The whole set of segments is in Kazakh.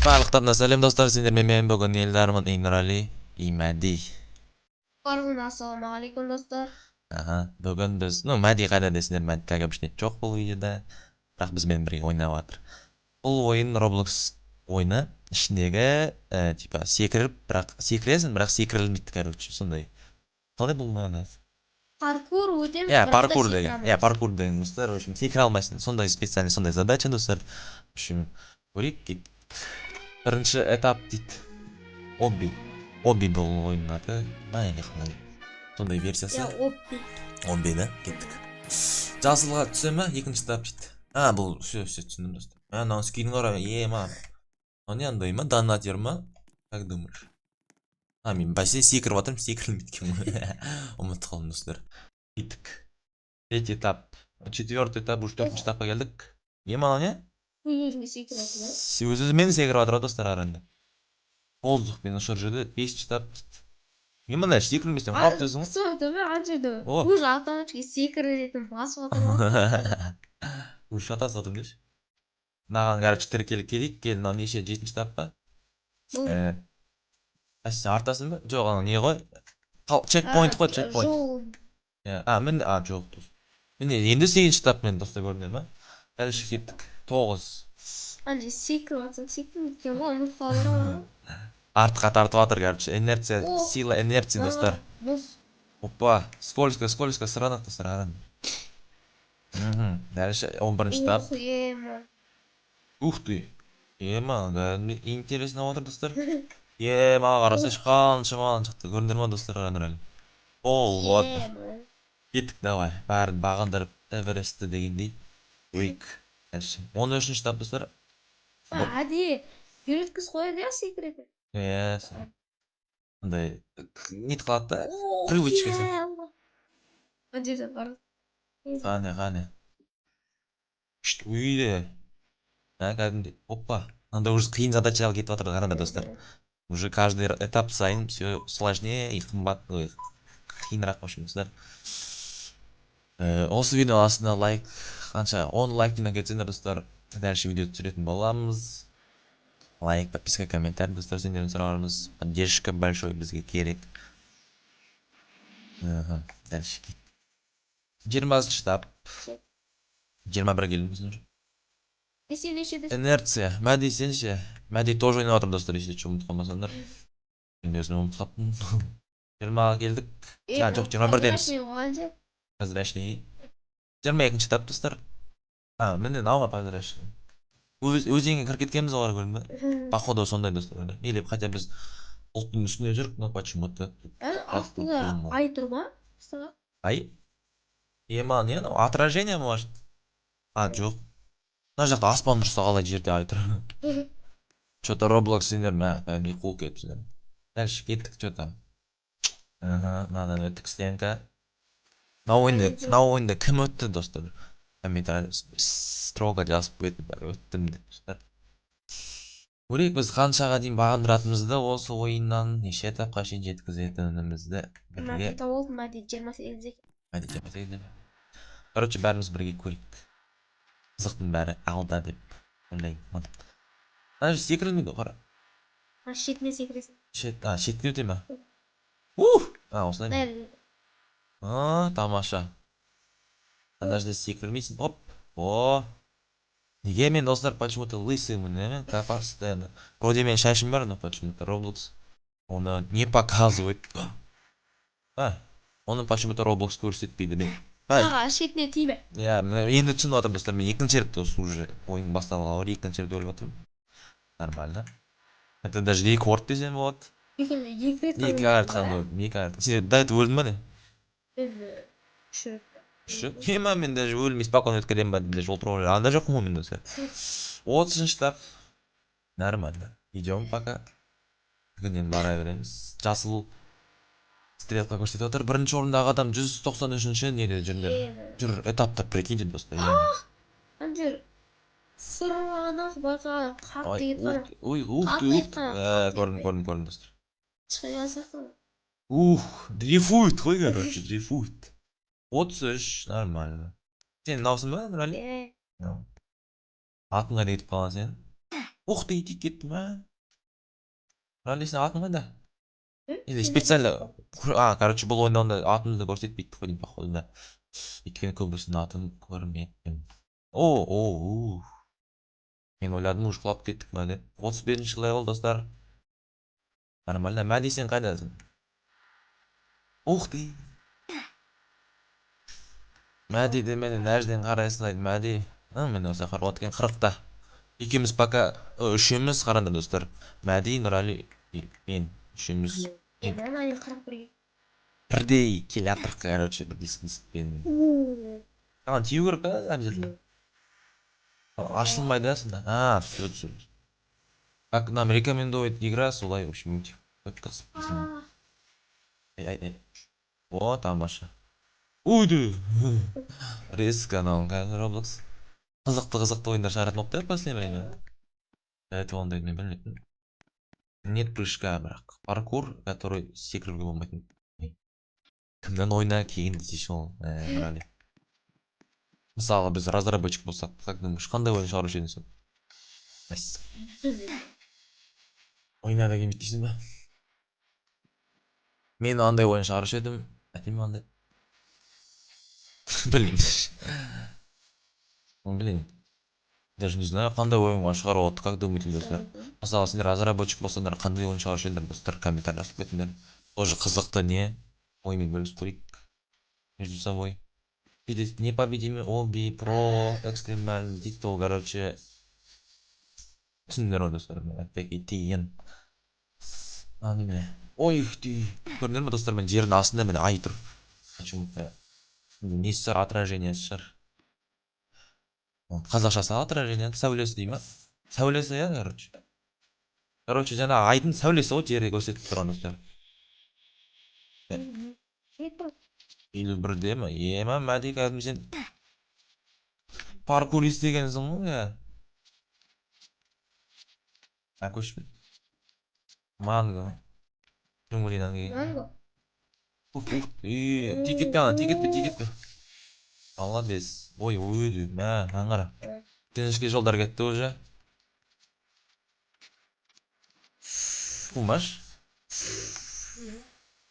Барлықтарына сәлем достар, сендермен мен бүгін елдармын Инрали Имәди. Ассалаумағалейкум достар. Бүгін біз, Мәди қайда десіңдер, Мәди как обычно жоқ бұл видеода, бірақ бізбен бірге ойнап жатыр. Бұл ойын Roblox ойыны ішіндегі типа секіресің, бірақ секірілмейді, короче, сондай. Қалай бұл мағына? Паркур өтеміз, Паркур деген. Паркур деген достар, в общем, секіре алмайсың. Сондай специальный сондай задача достар. В общем, көрейік кет. Бірінші этап дейді. Обби бұл ойынның аты. Сондай версиясы. Обби да, кеттік. Жасылға түсе ма? Екінші этап дейді. Бұл все түсіндім достар. Мынау скиннің орай, ма. Не андай ма? Донатер ма? Как думаешь? Мен бәсе секіріп жатырмын, секірілмейді екен. Ұмытып қалдым достар. Кеттік. Третий этап. Четвертый этап, уже төртінші этапқа келдік. Мана не? Өзімен секіріп жатыр достар аранда. Воздухпен ұшыр жүрді, 5 этап. Мана секірілместен қалып жүрсің ғой. Қысып ана жерде уже автоматически секіретін басып жатыр ғой. Уже шатасып жатыр деші. Мынаған короче тіркеліп келейік. Кел, мынау неше, 7-ші этапқа. Сен артасың ба? Жоқ, ана не ғой? Чекпоинт қой, чекпоинт. Мен жоқ. Міне енді 8-ші этаппен достар көрінеді ма? Дальше кеттік. 9. Анже секіріп жатсың, секіріп кеткен ғой, ұмытып қалдым. Артқа тартып жатыр, короче. Инерция, сила инерции достар. Опа, скользко, сырғанақ достар аран. Дальше 11-ші этап. Ух ты. Интересно отыр достар. Маған қарасайшы қанша шықты. Көріндер ма достар аран. Вот. Кеттік, давай. Бәрін бағындырып Эверестті дегендей. Уик. 13-ші этап достар. Әде, үйреткіз қояды я секіретін. Андай нет қылады да, привычкасы. Ана жерде бар. Қане. Үйде. Кәдімде. Опа. Анда уже қиын задачаға кетіп жатыр қараңдар достар. Уже каждый этап сайын все сложнее и қымбат, қиынырақ болып достар. Осы видео астына лайк, қанша 10 лайктен кетсеңдер достар, дальше видео түсіретін боламыз. Лайк, подписка, комментарий достар, сендерден сұрағанымыз. Поддержка большой бізге керек. Дальше. 20-ші этап. 21 келдіңіз уже. Инерция. Мәди сенше. Мәди тоже ойнап жатыр достар, если что ұмытып қалмасаңдар. Мен өзім ұмытып қалыппын. 20-ға келдік. Жоқ, 21-деміз. Прозрачный. 22-ші этап достар. Міне науға прозрачный. Өзенге кіріп кеткеніміз оғар көрдің бе? Походу сондай достар. Или хотя біз ұлттың үстіне жүріп, но почему-то. Астында ай тұр ма? Ай? Ма не? Отражение может? Жоқ. Мына жақта аспан тұрса қалай жерде ай тұр. Что-то Roblox сендер не қол кетіпсіңдер. Дальше кеттік что-то. Мынадан өттік стенка. Мынау ойында кім өтті достар? Комментарий строго жазып кетті, бәрі өттім деп достар. Көрейік біз қаншаға дейін бағындыратынымызды, осы ойыннан неше этапқа шейін жеткізетінімізді бірге. Мәди 28-де. Мәди 28-де. Короче, бәріміз бірге көрейік. Қызықтың бәрі алда деп ойлаймын. Ана же секірілмейді қара. Шетіне секіресің. Шетіне өте ма? Осылай. Тамаша. Ана жерде секірілмейсің. Оп. Неге мен достар почему-то лысыймын, как постоянно. Вроде мен шашым бар, но почему-то Roblox оны не показывает. Оны почему-то Roblox көрсетпейді. Шетіне тиме. Енді түсініп отырмын достар, мен екінші рет уже ойын басталғалы бар, екінші рет өліп отырмын. Нормально. Это даже рекорд десем болады. Екі рет қаны. Сен до этого өлдің ба не? Мен даже өлмей спокойно өткеремін ба, даже ол проблема. Анда жоқпын ғой мен достар. 30-ші этап. Нормально. Идем пока. Бүгінен бара береміз. Жасыл стрелка көрсетіп отыр. Бірінші орындағы адам 193-ші неде жүр. Этаптар прикиньте достар. Ана жер сырғанақ байқа қақ деген бар. Көрдім достар. Шығасың. Дрейфует қой, короче, дрейфует. 33, нормально. Сен наусың ба, Рали? Атыңға кетіп қалған сен? Ух ты, тиіп кеттім, а. Раллисің атын қайда? Или Сен- специально... короче, бұл ойында онда атымды көрсетпейді қой деймін, походу, да. Өйткені көбісінің атын көрмеппін. О. Мен ойладым, уж құлап кеттік ма деп. 35-ші левел, достар. Нормально. Мәди, сен қайдасың? Ух ты. Мәди де мені нәжден қарай сылайды, Мәди. Мен осы қарап откен 40-та. Екеуміз пока үшеуміз қараңдар, достар. Мәди, Нұрали, мен үшеуміз Мен әлі қарап бірге. бірдей келатырық, короче, бірдейсімізбен. Саған тию керек, обязательно. Ашылмайды, сонда. Все. Как нам рекомендует игра, солай, в общем, ай. О, тамаша. Уйды. Риск, анау, Roblox. Қызықты ойындар шығаратын болып та последнее время. До этого ондайды мен білмейтін. Нет прыжка, бірақ. Паркур, который секіруге болмайтын. Кімнің ойына кейін десейші ол. Мұрали. Мысалы, біз разработчик болсақ, как думаешь, қандай ойын шығарушы едің сен? Ойына да келмейді дейсің ба? Мен андай ойын шығарушы едім. Әтеме андай. Блин. Даже не знаю, қандай ойынға шығарып как думаете, достар? Мысалы, сендер разработчик болсаңдар, қандай ойын шығарушы едіңдер, достар, комментарий жазып кетіңдер. Тоже қызықты не? Оймен бөлісіп көрейік. Между собой. Непобедимый обби, про, экстремаль, дикто, короче. Түсіндер ғой, достар, опять тиген. Ой, ты. Көрдіңдер ме, достар, мен жердің астында мен ай тұр. Почему-то. Несі шығар, отражениесі шығар. Қазақшасы отражение, сәулесі дей ма? Сәулесі, я, короче. Короче, жаңа айдың сәулесі ғой жерде көрсетіп тұрған, достар. Елу бірде ма? Ема, мәди кәдім сен паркурист дегенсің ғой, я. Көшпін. Манго. Жумуринан кейін. Манго. Тикетпе. Молодец. Ой, өйді. Аңғара. Тенішке жолдар кетті уже. Қумаш?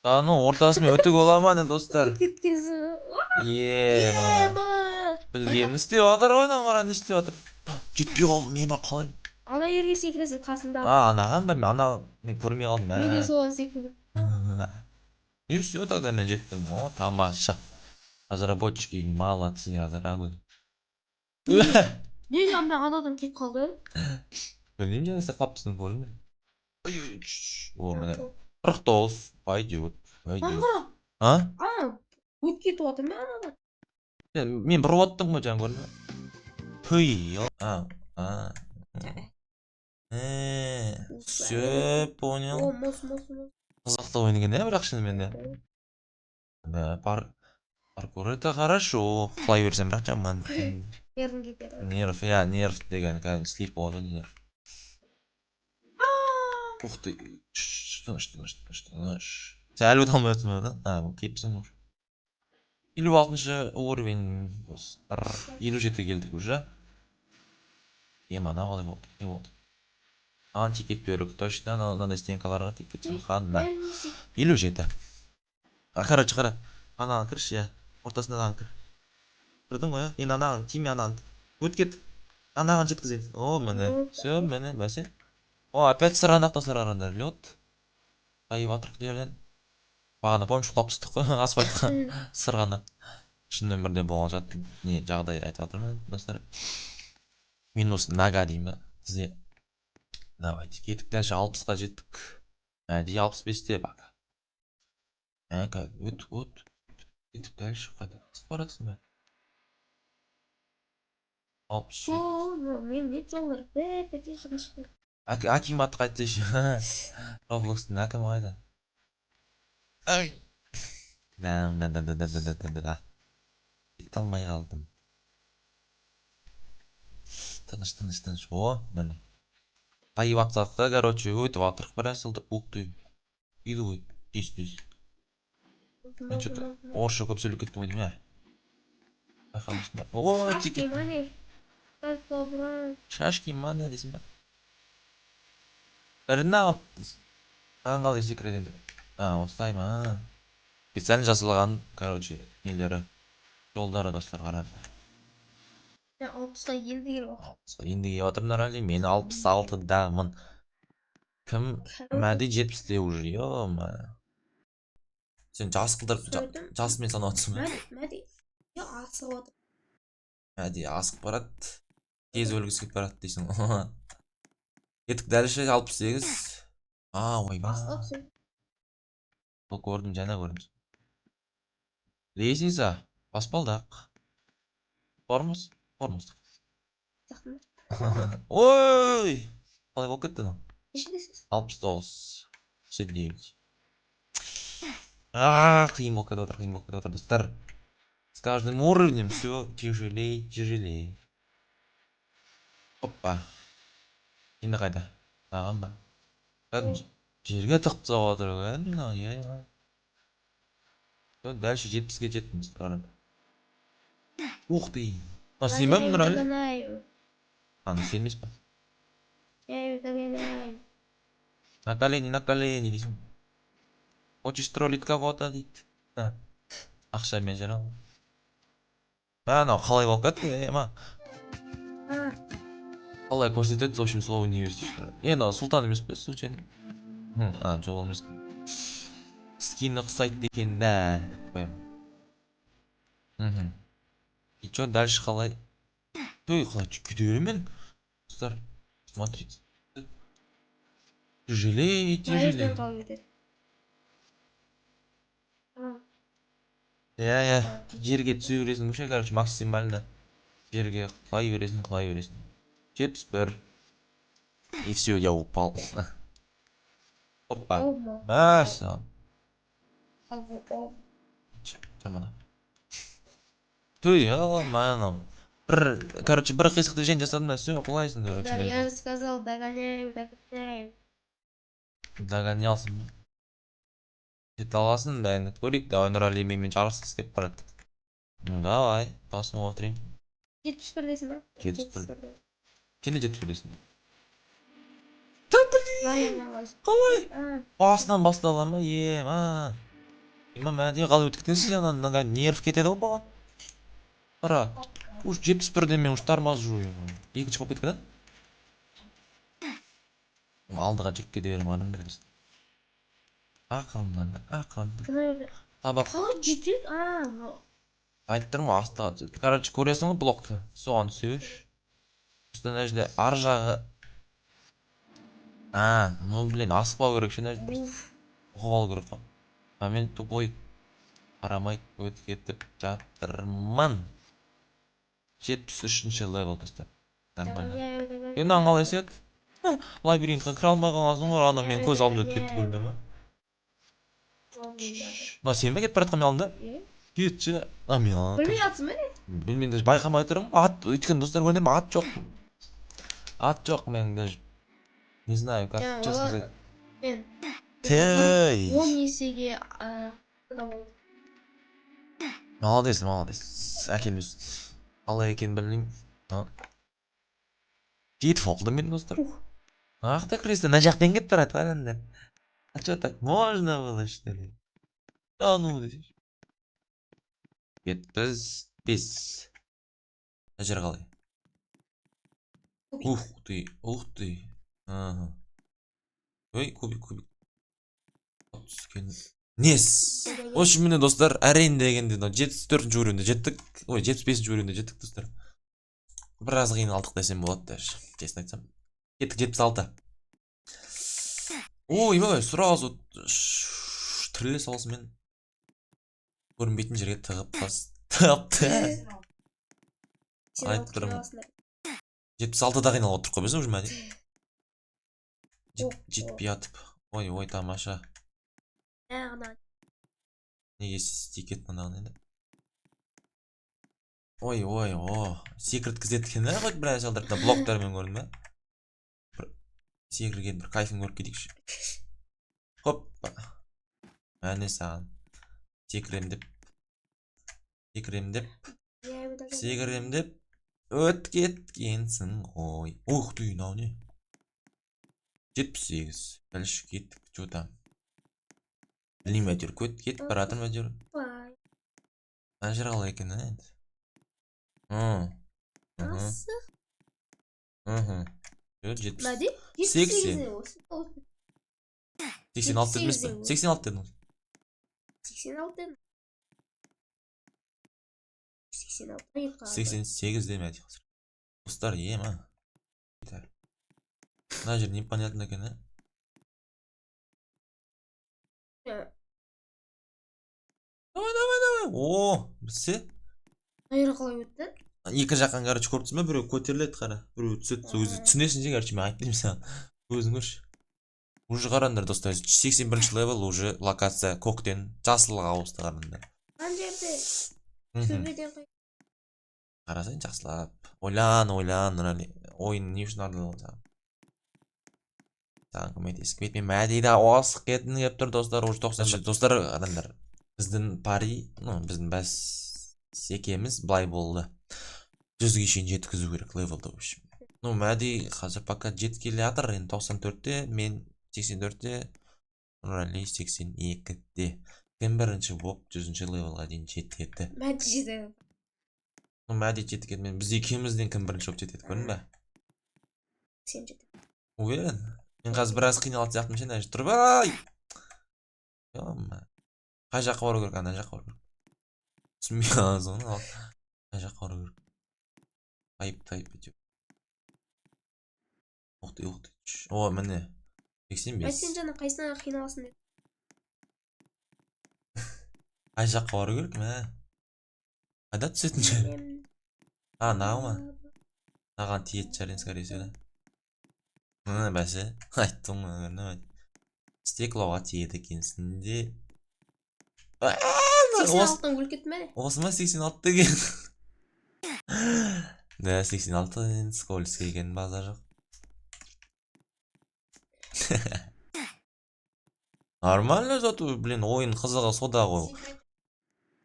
Ортасымен өтік ола ма, достар? Кеткенсің. Білгенін істеп отыр, ойнан қаран істеп отыр. Жетпей қалдым, ема қалай? Ана ерге секіресің қасында. Анаған ба, мен көрмей қалдым. Мен де соған секірдім. И все, тогда мен жеттім. О, тамаша. Разработчики молодцы, разработчики. Неге анадан кетіп қалды? Білмеймін, жаңа сен қаптысын көрдім. О, міне. 49. Пойдет. Ана өтіп кетіп отыр ма анадан? Мен бұрып оттым ғой, жаңа көрдің бе? Пый. Все, понял. О, мос. Қызықты ойын екен, бірақ шынымен де. Да, паркур это хорошо. Құлай берсем бірақ жаман. Нервің кетеді. Нерв деген кәдімгі слип болады нерв. Ух ты. Тыныш. Сен әлі өте алмай отырсың ба? Келіпсің уже. 56-шы уровень. 57 келдік уже. Ана қалай болды? Не болды? Тикет беру. Точно, мынандай стенкаларға тикет қандай. 57. Короче, қара. Анаған кірші, я. Ортасында анаған кір. Кірдің ғой, я? Енді анаған, тиме анаған. Өткет. Анаған жеткізеді. О, міне. Все, міне, бәсе. О, опять сырғанақ та сырғандар. Лед. Қайып атырық жерден. Бағана, помнишь, құлап түстік қой, асфальтқа. Сырғанақ. Шын өмірде болған жатты. Не, жағдай айтып жатырмын, достар. Минус нага деймін ба? Сізде. Давайте, кеттік дальше 60-қа жеттік. Әдей 65-те бака. Өт. Кеттік дальше қайда. Қысып баратсың ба? 60. Мен не жолдар? Бәпеке шығын. Аким аты қайтсайшы. Roblox'тың әкімі қайда? Ай. Да. Кете алмай қалдым. Тыныш. О, міне. Қайып атсақ та, короче, өтіп атырық бір әсілді. Ух ты. Иді ғой. Тез. Мен что-то орысша көп сөйлеп кеттім ғой деймін, байқамысың ба? О, тикет. Шашки мане дейсің ба? Біріне алыппыз. Саған қалай секрет енді? Осылай ма? Специально жасалған, короче, нелері. Жолдары достар қарап. Мен 60'a енді келіп. Енді келіп отырмын әлі. Мен 66-дамын. Кім? Мәди 70-те уже. Ё-ма. Сен жас қылдырып, жасымен санап отырсың ба? Мәди. Я асығып отыр. Мәди асып барады. Тез өлгісі келіп барады дейсің. Кеттік дәлше 68. Ойбай. Асығып сен. Бұл көрдім, жаңа көрдім. Лестница. Баспалдақ. Формус. Ой! Қалай болып кетті мынау? Нешедесіз? 69. 69. Қиын болып кетіп отыр, достар. С каждым уровнем все тяжелее. Опа. Енді қайда? Саған ба? Жерге тықсап отыр екен. Дальше 70-ге жеттім, достар. Ух ты. Сен ба мұныр әлі? Сен емес па? На колени дейсің. Хочешь троллить кого-то дейді. Ақшамен жара. Анау қалай болып кетті, қалай көрсетеді, в общем, сол университет. Енді сұлтан емес пе, случайно? Жоқ емес. Скині ұқсайды екен, да. И чё дальше қалай? Қалай кете беремен? Достар, смотрите. Тяжелее. Жерге түсе бересің мүше, короче, максимально. Жерге құлай бересің. 71. И все, я упал. Опа. Мәссаған. Жамана. Маған. Короче, бір қисық движение жасадым да, все, құлайсың. Да, я же сказал, догоняем. Догонялсың. Жете аласың, бәрін көрейік. Давай Нұрали менімен жарысқысы деп барады. Давай, посмотрим. 71 дейсің ба? 71. Сен де 71 дейсің. Қалай? Басынан бастала ма? Мәди қалай өтіп кетесің, анан нерв кетеді ғой баған. Қара, уж 71-ден мен уж тормозжу. Екінші болып кеткен, алдыға жек кете берем аным бересің. Ақылды. Табақ. Қалай жетеді? Айттырмын астыға. Короче, көресің ғой блокты. Соған сөш. Үстін әжде ар жағы. Блин, асықпау керек шын әжде. Ұқып алу керек. Мен тупой қарамай өтіп кетіп жатырмын. 73-ші левел достар. Нормально. Енді аңғалай сет. Лабиринтқа кіре алмағансың ғой, ана мен көз алдымда өтіп кетті көрді ма? Сен бе кетіп баратқан мен алдымда? Кетші. Білмей жатсың ба не? Білмеймін, даже байқамай тұрмын. Өйткені достар көрінем, ат жоқ. Ат жоқ, мен даже не знаю, как честно сказать. Мен 10 есеге молодец. Әкел өз. Қалай екен білмеймін. Жетіп олды мен достар. Ақта кресті, на жақтен кетіп барады қараңдар. А что так можно было, что ли? Да ну десеш. 75. Жер қалай? Ух ты. Ой, кубик. Түскен. Нес. В общем, міне достар, әрең дегенде 74-ші уровеньде жеттік. Ой, 75-ші уровеньде жеттік достар. Біраз қиналдық десем болады даже, честно айтсам. Кеттік 76. Ойбай, сразу тіріле салысымен көрінбейтін жерге тығып тапты. Айтып тұрмын. 76-да қиналып отырып қойбесің уже мәде. Жетпей атып. Ой, тамаша. Неге стикет мынаған енді? Ой, секрет кізеткен ғой біраз жалдарында блоктармен көрдің ба? Секірген бір кайфын көріп кетейікші. Хоппа. Мәне саған. Секіремдеп. Секіремдеп. Өт кеткенсің ғой. Ух ты, мынау не? 78. Дальше кеттік. Что там? Білмеймін әйтеуір кетіп бара жатырмын әйтеуір. Ана жер қалай екен енді. Асық. 70. Мәди? 80. 86 86 dedіңіз бе? 86 дедіңіз. 86 дедім. 86 88 деме әйтеуір. Достар, ема. Мына жер непонятно екен, ә? Давай. О, білсе? Айыры қалай өтті? Екі жаққан, короче, көріп тұрсың ба? Біреу көтеріледі, қара. Біреу түседі, сол кезде түсінесің же, короче, мен айтып саған. Өзің көрші. Уже қараңдар, достар, 81-ші левел уже локация көктен жасылға ауысты, қараңдар. Ана жерде төбеден қай. Қарасаң жақсылап. Ойлан, ойын не үшін ардылған саған. Саған көмектесіп кетпей мәдейді осық кетін кеп тұр, достар, уже 90. Достар, қараңдар. Біздің пари, біздің бәс секеміз былай болды. 100-ге шейін жеткізу керек левелді үшін. Мәди қазір пока жеткелі атыр, 94-те, мен 84-те, Нұрали 82-де. Кім бірінші боп 100-ші левелға дейін жетеді. Мәди жетеді. Мәди жетеді, мен біз екеумізден кім бірінші боп жетеді, көрдің бе? Сен жетеді. Уверен? Мен қазір біраз қиналатын сияқтымын сен, әже тұрып, ай! Қай жаққа бару керек, ана жаққа бару керек. Түсінбей қаласың оны, ал. Қай жаққа бару керек. Тайып бетеу. Оқты. О, міне. 85. Сен жаңа қайсына қиналасың деді. Қай жаққа бару керек, мә? Қайда түсетін жер? Нағы ма? Наған тиет жарен, скорее всего. Бәсе, айттым ғана. Стеклоға тиеді екенсін де. 86-тан өліп кетті ме? Осы ма 86 деген? Да, 86-тан скользкий екен база жоқ. Нормально зато, блин, ойын қызығы сода ғой.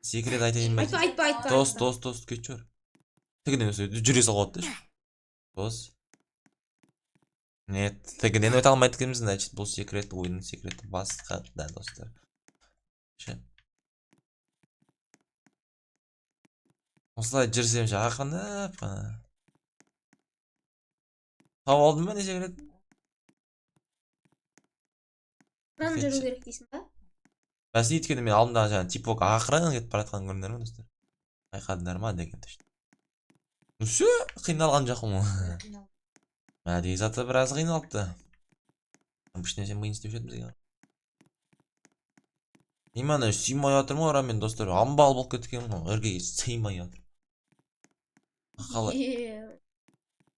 Секрет айтайын ба? Айтпа. Дос, кет жүр. Тігінен өсе, жүре салғатты. Дос. Нет, тігінен өте алмайды кемізін, значит, бұл секрет, ойынның секреті басқа, да, достар. Осылай жүрсем ше, ақынып қана. Тау алдым ба не секрет? Қыран жүру керек дейсің ба? Бәсі еткені мен алдымдағы жаңа типок ақырын кетіп баратқан көріндер ма, достар? Байқадыңдар ма деген точно. Үсі, қиналған жақым ғой. Мәдей заты біраз қиналыпты. Обычно сен миын істеп жетімізге. Иманы сүймай атырмы арамен, достар? Амбал болып кеткен мұны, өрге сыймай атыр. Қалай?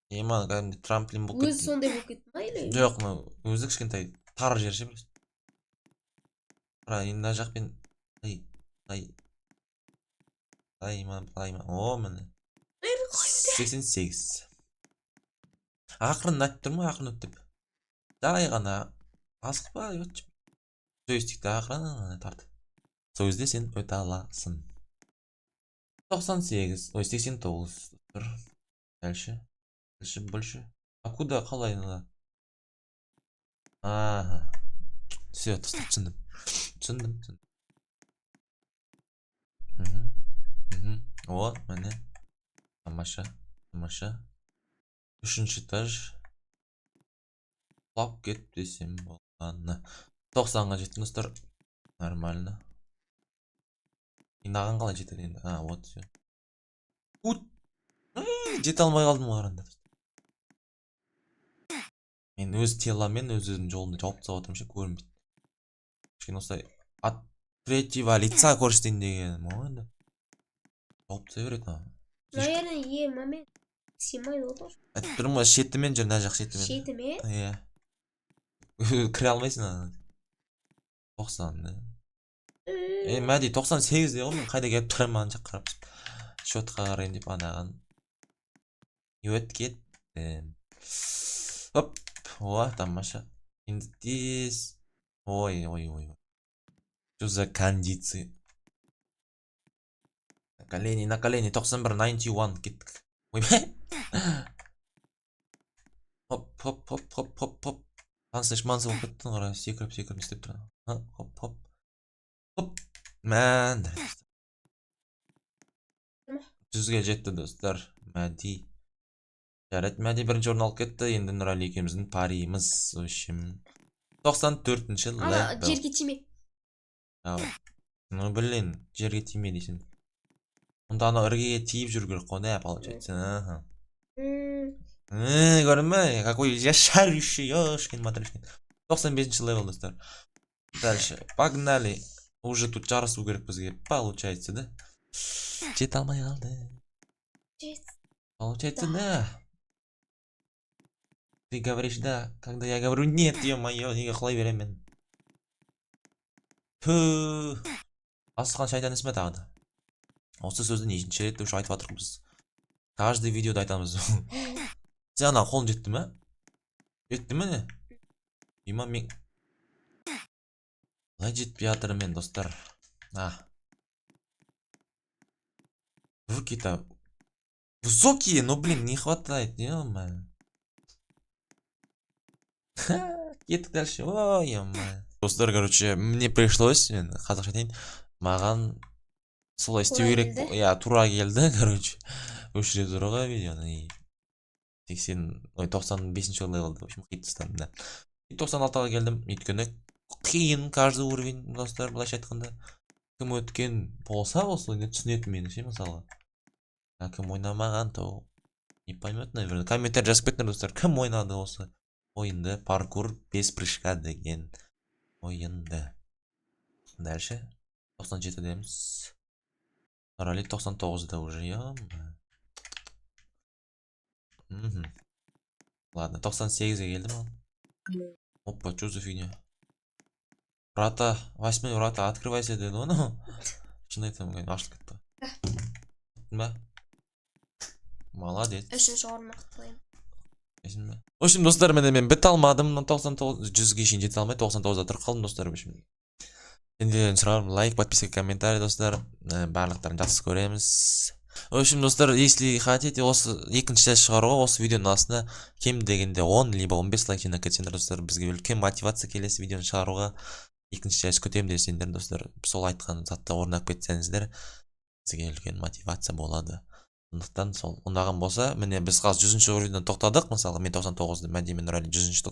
Иманы кәдімде трамплин болып кетті. Өзі сондай болып кетті ма или? Жоқ, өзі кішкентай тар жер ше білесің. Ара, енді жақпен О, міне. 88. Ақырын айтып тұрмай, ақырын өттіп. Жай ғана асық па, өтшіп. Жойстикті ақырын тартып. Сол кезде сен өте аласың. 98, ой, 89. Дальше. Больше. А куда, қалай надо? Все, түсіндім. О, міне. Тамаша. 3-ші этаж. Құлап кет десем болғаны. 90-ға жеттің, достар. Нормально. Инаған қалай жетеді енді? Вот все. Жете алмай қалдым қаранда. Мен өз теламен өзім жолымды жауып тастап отырмын ше, көрінбейді. Кішкене осылай от третьего лица көрсетейін деген енді. Жауып тастай береді. Наверное, момент симайды отыр. Айтып тұрмын ғой, шетімен жүр, мына жақ шетімен. Шетімен? Иә. Кіре алмайсың. 90. Мәди 98 де ғой, мен қайда келіп тұрамын ана жақ қарап. Шотқа қарайын деп анаған. Өт кеттім. Оп. О, тамаша. Енді тез. Ой. Что за кондиции? На колени, 91, 91 кеттік. Ой, бәй. Хоп. Танысыш мансы болып кеттің қара, секіріп істеп тұр. Хоп. Мән. 100-ге жетті достар. Мәди. Жарайды, Мәди бірінші орын алып кетті. Енді Нұрали екеуміздің паримыз. В общем, 94-ші Ана левел. жерге тиме. Ну, блин, жерге тиме дейсің. Онда ана іргеге тиіп жүру керек қой, да, получается. Көрдің, какой яшарющий, ёшкин матришкин. 95-ші левел, достар. Дальше, погнали. Уже тут жарысу керек бізге, получается, да? Жете алмай қалды. Получается, да. Ты говоришь да, когда я говорю нет, ё-моё, неге құлай беремін. Түү. Асылған шайтан ісме тағы да. Осы сөзді нешінші рет айтып жатырмыз. Каждый видеода айтамыз. Сен ана қолың жетті ме? Жетті ме не? Има мен... Қалай жетпей жатыр мен, достар. Руки-то высокие, но, блин, не хватает, ё-моё. Кеттік дальше, ой-ё-моё. Достар, короче, мне пришлось, мен қазақша айтайын, маған солай істеу керек. Я тура келді, короче. Өшіре тұруға видеоны. 95-ші левелді, в общем, қиып тастадым да. 96-ға келдім, өйткені қиын каждый уровень, достар, былайша айтқанда. Кім өткен болса осы түсінетін мені ше, мысалға. Кім ойнамаған, то не поймет, наверное. Комментарий жазып кетіңдер, достар, кім ойнады осы ойынды, паркур без прыжка деген ойынды. Дальше 97 деміз. Нұрали 99-да уже, Ладно, 98-ге келдім ал. Опа, что за фигня? Врата, 8 врата, открывайся деді оны. Шын айтам, ашылып кетті. Ба? Молодец. Үшінші орын мақтылайым. В общем, достар, мен біт алмадым. 99, 100-ге шейін жете алмай, 99-да тұрып қалдым, достар. Сендерден сұрағым, лайк, подписка, комментарий, достар. Барлықтарын жақсы көреміз. В общем, достар, если хотите, осы екінші часть шығаруға, осы видеоның астына кем дегенде 10, либо 15 лайк жинап кетсеңдер, достар, бізге үлкен мотивация келесі видеоны шығаруға. Екінші часть көтемін десеңдер, достар, сол айтқан затты орнап кетсеңіздер, бізге үлкен мотивация болады. Сондықтан сол ұнаған болса, міне біз қазір 100-ші уровеньнен тоқтадық, мысалы мен 99-ды, Мәди мен Нұрали 100-ші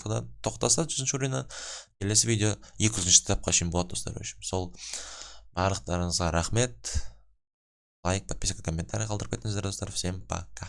тоқтаса 100-ші уровеньнен, келесі видео 200-ші этапқа шейін болады, достар. Сол барлықтарыңызға рахмет. Лайк, подписка, комментарий қалдырып кетіңіздер, достар. Всем пока.